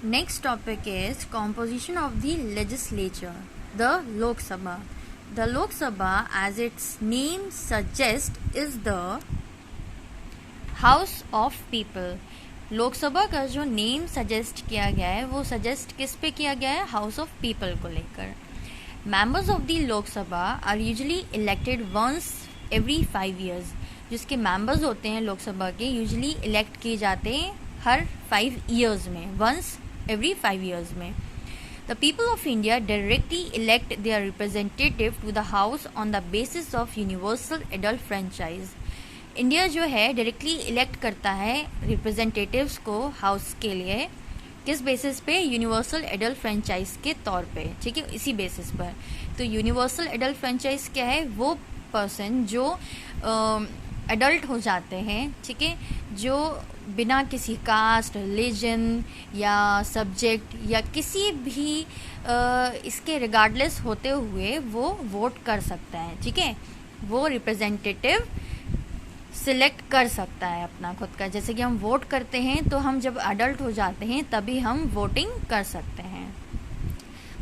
Next topic is composition of the legislature, the Lok Sabha. The Lok Sabha, as its name suggests, is the House of People. Lok Sabha का जो name suggest किया गया है वो suggest किस पे किया गया है? हाउस ऑफ पीपल को लेकर. Members of the Lok Sabha are usually elected once every 5 years. जिसके मेंबर्स होते हैं लोकसभा के यूजुअली इलेक्ट किए जाते हैं हर 5 years में, वंस एवरी 5 years में. The people of India directly elect their representative to the house on the basis of universal adult franchise. India जो है डायरेक्टली इलेक्ट करता है रिप्रेजेंटेटिव्स को हाउस के लिए किस बेसिस पे? यूनिवर्सल एडल्ट फ्रेंचाइज के तौर पे, ठीक है, इसी बेसिस पर. तो यूनिवर्सल एडल्ट फ्रेंचाइज क्या है? वो पर्सन जो एडल्ट हो जाते हैं, ठीक है, जो बिना किसी कास्ट, रिलीजन या सब्जेक्ट या किसी भी इसके रिगार्डलेस होते हुए वो वोट कर सकता है, ठीक है. वो रिप्रेजेंटेटिव सिलेक्ट कर सकता है अपना खुद का. जैसे कि हम वोट करते हैं तो हम जब अडल्ट हो जाते हैं तभी हम वोटिंग कर सकते हैं.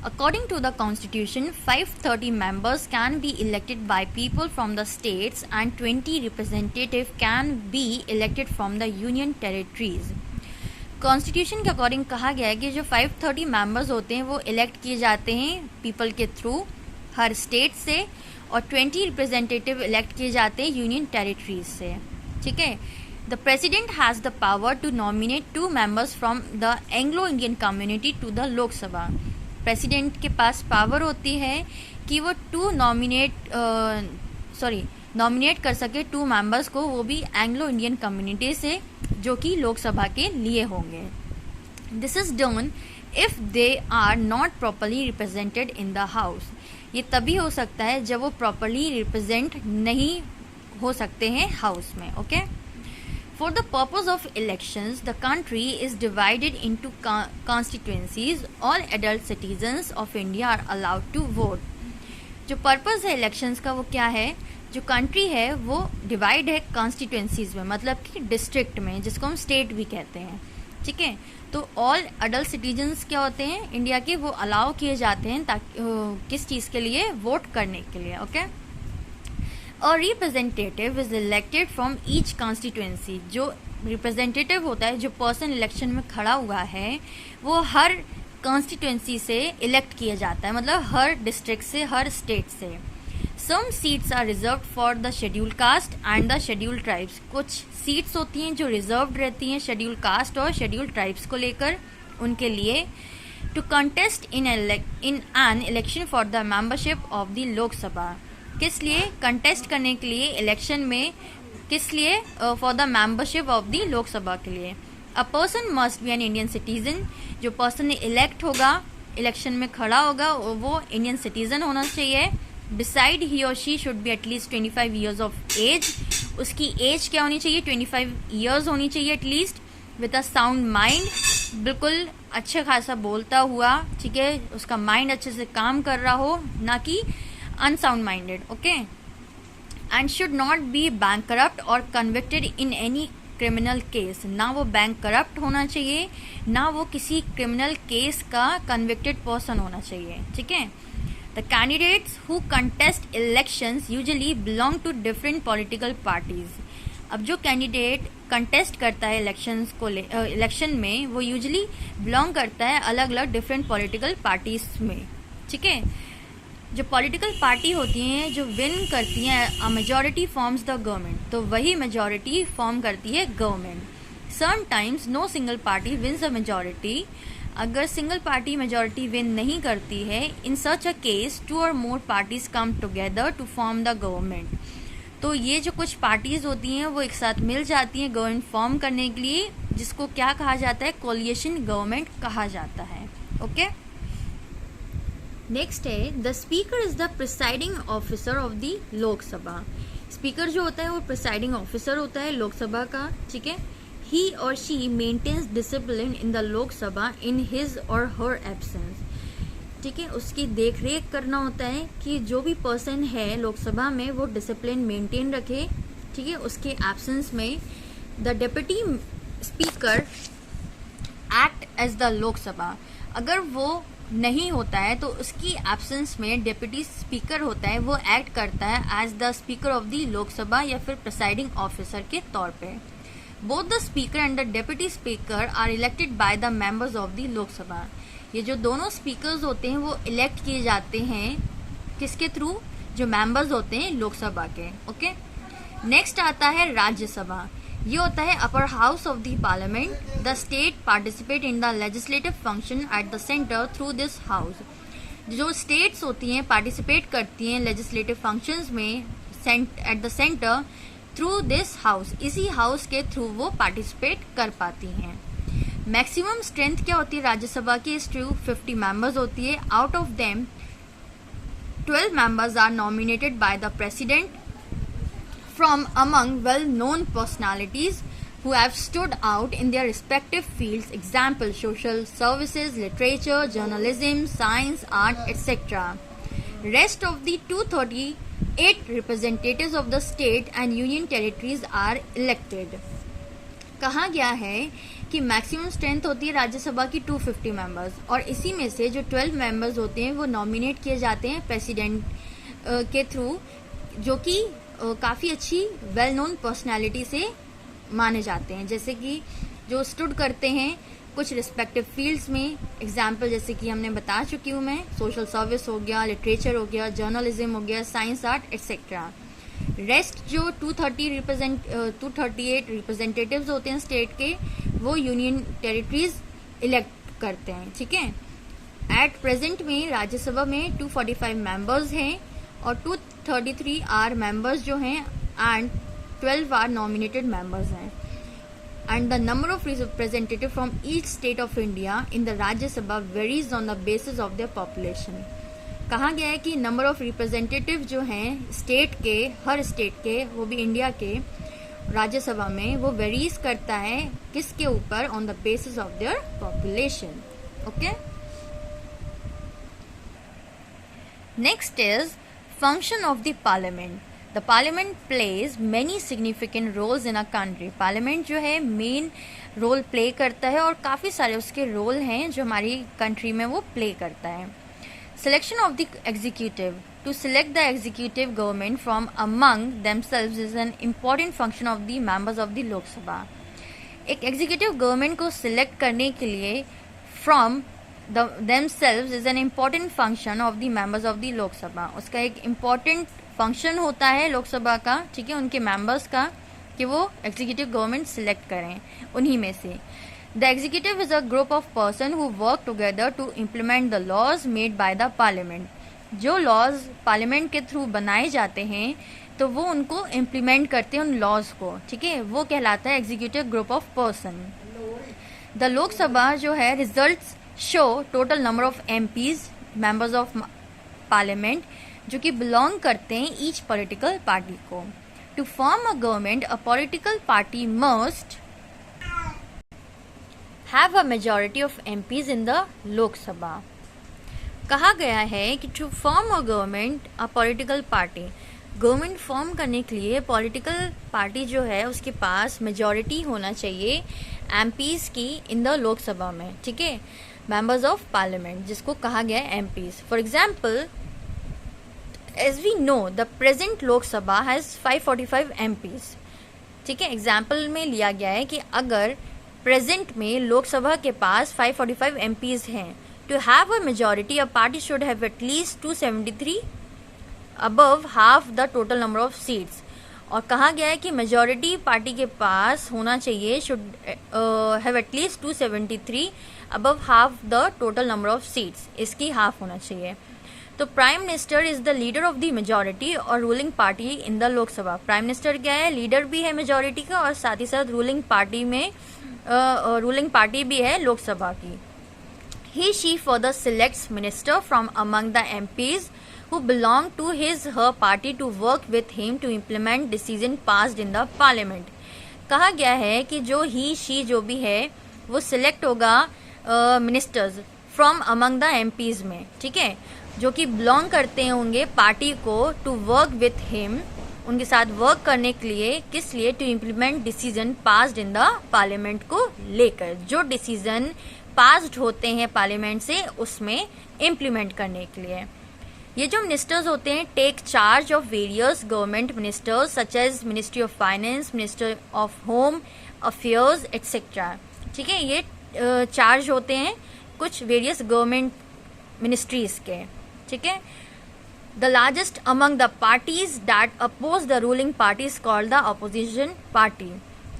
According to the constitution 530 members can be elected by people from the states and 20 representative can be elected from the union territories. Constitution के अकॉर्डिंग कहा गया है कि जो 530 मेंबर्स होते हैं वो इलेक्ट किए जाते हैं पीपल के थ्रू हर स्टेट से, और 20 रिप्रेजेंटेटिव इलेक्ट किए जाते हैं यूनियन टेरिटरीज से, ठीक है. The president has the power to nominate 2 members from the Anglo Indian community to the Lok Sabha. President के पास पावर होती है कि वो नॉमिनेट कर सके 2 मेंबर्स को, वो भी एंग्लो इंडियन कम्युनिटी से, जो कि लोकसभा के लिए होंगे. This is done if they are not properly represented in the house. ये तभी हो सकता है जब वो प्रॉपरली रिप्रेजेंट नहीं हो सकते हैं हाउस में, okay. For the purpose of elections the country is divided into constituencies. All adult citizens of India are allowed to vote. जो पर्पज है इलेक्शंस का वो क्या है? जो कंट्री है वो डिवाइड है कॉन्स्टिट्यूएंसीज में, मतलब कि डिस्ट्रिक्ट में, जिसको हम स्टेट भी कहते हैं, ठीक है. तो ऑल अडल्ट सिटीजन्स क्या होते हैं इंडिया के, वो अलाउ किए जाते हैं ताकि किस चीज़ के लिए? वोट करने के लिए, ओके. और representative is elected from each constituency. जो रिप्रेजेंटेटिव होता है, जो पर्सन इलेक्शन में खड़ा हुआ है, वो हर कॉन्स्टिट्यूएंसी से इलेक्ट किया जाता है, मतलब हर डिस्ट्रिक्ट से, हर स्टेट से. Some seats are reserved for the scheduled caste and the scheduled tribes. कुछ सीट्स होती हैं जो रिजर्व्ड रहती हैं शेड्यूल कास्ट और शेड्यूल ट्राइब्स को लेकर, उनके लिए. To contest in an election for the membership of the Lok Sabha. किस लिए? कंटेस्ट करने के लिए इलेक्शन में. किस लिए? For the membership of the Lok Sabha के लिए. A person must be an Indian citizen. जो पर्सन इलेक्ट होगा, इलेक्शन में खड़ा होगा, वो इंडियन सिटीजन होना चाहिए. Beside he or she should be at least 25 years of age. उसकी एज क्या होनी चाहिए? 25 years होनी चाहिए at least. With a sound mind, बिल्कुल अच्छा खासा बोलता हुआ, ठीक है, उसका माइंड अच्छे से काम कर रहा हो, ना कि unsound minded, okay. And should not be bankrupt और convicted in any criminal case. ना वो बैंक करप्ट होना चाहिए, ना वो किसी क्रिमिनल केस का कन्विक्टेड पर्सन होना चाहिए, ठीक है. The candidates who contest elections usually belong to different political parties. अब जो कैंडिडेट कंटेस्ट करता है इलेक्शन में, वो यूजुअली बिलोंग करता है अलग अलग डिफरेंट पॉलिटिकल पार्टीज में, ठीक है. जो पॉलिटिकल पार्टी होती हैं जो विन करती हैं, a majority forms the government. तो वही मेजॉरिटी फॉर्म करती है government. Sometimes no single party wins a majority. अगर सिंगल पार्टी मेजॉरिटी विन नहीं करती है, in such a case 2 or more parties come together to form the government. तो ये जो कुछ पार्टीज होती हैं वो एक साथ मिल जाती हैं गवर्नमेंट फॉर्म करने के लिए, जिसको क्या कहा जाता है? कोलिएशन गवर्नमेंट कहा जाता है, ओके. नेक्स्ट है the speaker is the presiding officer of the Lok Sabha. Speaker जो होता है वो प्रिसाइडिंग ऑफिसर होता है लोकसभा का, ठीक है. He or she maintains discipline in the Lok Sabha in his or her absence. ठीक है, उसकी देख रेख करना होता है कि जो भी पर्सन है लोकसभा में वो डिसिप्लिन मेंटेन रखे, ठीक है, उसके एब्सेंस में. The deputy speaker act as the Lok Sabha. अगर वो नहीं होता है तो उसकी एब्सेंस में डिप्टी स्पीकर होता है, वो एक्ट करता है as the speaker of the Lok Sabha या फिर प्रिसाइडिंग ऑफिसर के तौर पे। Both the speaker and the deputy speaker are elected by the members of the Lok Sabha. ये जो दोनों स्पीकर्स होते हैं वो इलेक्ट किए जाते हैं किसके थ्रू? जो मेंबर्स होते हैं लोकसभा के। ओके, नेक्स्ट आता है राज्यसभा। ये होता है upper house of the parliament. The state participate in the legislative function at the centre through this house. जो स्टेट्स होती हैं पार्टिसिपेट करती हैं लेजिस्लेटिव फंक्शंस में at the centre through this house, इसी हाउस के थ्रू वो पार्टिसिपेट कर पाती हैं। मैक्सिमम स्ट्रेंथ क्या होती है राज्यसभा की? इस 250 मेंबर्स होती है। Out of them 12 members are nominated by the president from among well-known personalities who have stood out in their respective fields. Example: social services, literature, journalism, science, art, etc. Rest of the 238 representatives of the state and union territories are elected. कहा गया है कि maximum strength होती है राज्यसभा की 250 members, और इसी में से जो 12 मेंबर्स होते हैं वो नॉमिनेट किए जाते हैं प्रेसिडेंट के थ्रू, जो कि काफ़ी अच्छी वेल नोन पर्सनालिटी से माने जाते हैं, जैसे कि जो स्टूड करते हैं कुछ रिस्पेक्टिव फील्ड्स में। एग्जाम्पल जैसे कि हमने बता चुकी हूँ मैं, सोशल सर्विस हो गया, लिटरेचर हो गया, जर्नलिज्म हो गया, साइंस, आर्ट एक्सेट्रा। रेस्ट जो 238 रिप्रेजेंटेटिव्स होते हैं स्टेट के, वो यूनियन टेरिटरीज इलेक्ट करते हैं। ठीक है, एट प्रेजेंट में राज्यसभा में 245 मेंबर्स हैं और 233 आर मेंबर्स जो हैं एंड 12 आर नॉमिनेटेड मेंबर्स हैं। And the number of representative from each state of India in the Rajya Sabha varies on the basis of their population. कहा गया है कि नंबर ऑफ रिप्रेजेंटेटिव जो हैं स्टेट के, हर स्टेट के, वो भी इंडिया के राज्यसभा में, वो वेरीज करता है किसके ऊपर? On the basis of their population. Okay, next is function of the parliament. The parliament plays many significant roles in a country. Parliament जो है मेन रोल प्ले करता है और काफ़ी सारे उसके रोल हैं जो हमारी कंट्री में वो प्ले करता है। Selection of the executive. To select the executive government from among themselves is an important function of the members of the Lok Sabha. एक executive government को select करने के लिए from themselves is an important function of the members of the Lok Sabha. उसका एक important function होता है लोकसभा का, ठीक है, उनके members का, कि वो executive government select करें उन्हीं में से। The executive is a group of person who work together to implement the laws made by the parliament. जो laws parliament के थ्रू बनाए जाते हैं तो वो उनको implement करते हैं उन laws को, ठीक है, वो कहलाता है executive group of person. The लोक सभा जो है results show total number of MPs, members of parliament, जो कि belong करते हैं each political party को. To form a government, a political party must have a majority of MPs in the Lok Sabha. कहा गया है कि to form a government, a political party, government form करने के लिए पॉलिटिकल पार्टी जो है उसके पास मेजॉरिटी होना चाहिए MPs की इन द लोकसभा में, ठीक है, मेंबर्स ऑफ पार्लियामेंट, जिसको कहा गया है MPs. For example, as we know the present Lok Sabha has 545 MPs. ठीक है, एग्जाम्पल में लिया गया है कि अगर प्रेजेंट में लोकसभा के पास 545 MPs हैं, to have a majority a party should have at least 273 above half the total number of seats. और कहा गया है कि मेजॉरिटी पार्टी के पास होना चाहिए, should have at least 273 above half the total number of seats, इसकी हाफ होना चाहिए. तो prime minister is the leader of the majority और ruling party in the Lok Sabha. Prime minister क्या है? लीडर भी है मेजॉरिटी का और साथ ही साथ रूलिंग पार्टी भी है लोकसभा की. She further selects minister from among the MPs who belong to her party to work with him to implement decision passed in the parliament. कहा गया है कि जो she जो भी है वो select होगा ministers from among the MPs में, ठीक है, जो कि belong करते होंगे पार्टी को, to work with him, उनके साथ वर्क करने के लिए, किस लिए? To implement decision passed in the parliament को लेकर. जो डिसीजन पास्ड होते हैं पार्लियामेंट से उसमें इम्प्लीमेंट करने के लिए। ये जो मिनिस्टर्स होते हैं take charge of various government ministers such as ministry of finance, minister of home affairs etcetera. ठीक है, ये चार्ज होते हैं कुछ वेरियस गवर्नमेंट मिनिस्ट्रीज के। ठीक है, the largest among the parties that oppose the ruling party is called the opposition party.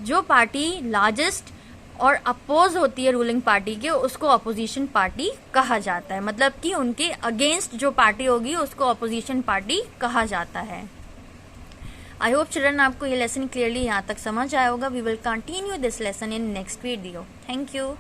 जो पार्टी लार्जेस्ट और अपोज होती है रूलिंग पार्टी के उसको अपोजिशन पार्टी कहा जाता है, मतलब कि उनके अगेंस्ट जो पार्टी होगी उसको अपोजिशन पार्टी कहा जाता है। आई होप चिल्ड्रन आपको ये लेसन क्लियरली यहाँ तक समझ आया होगा। We will continue this lesson in next video. Thank you.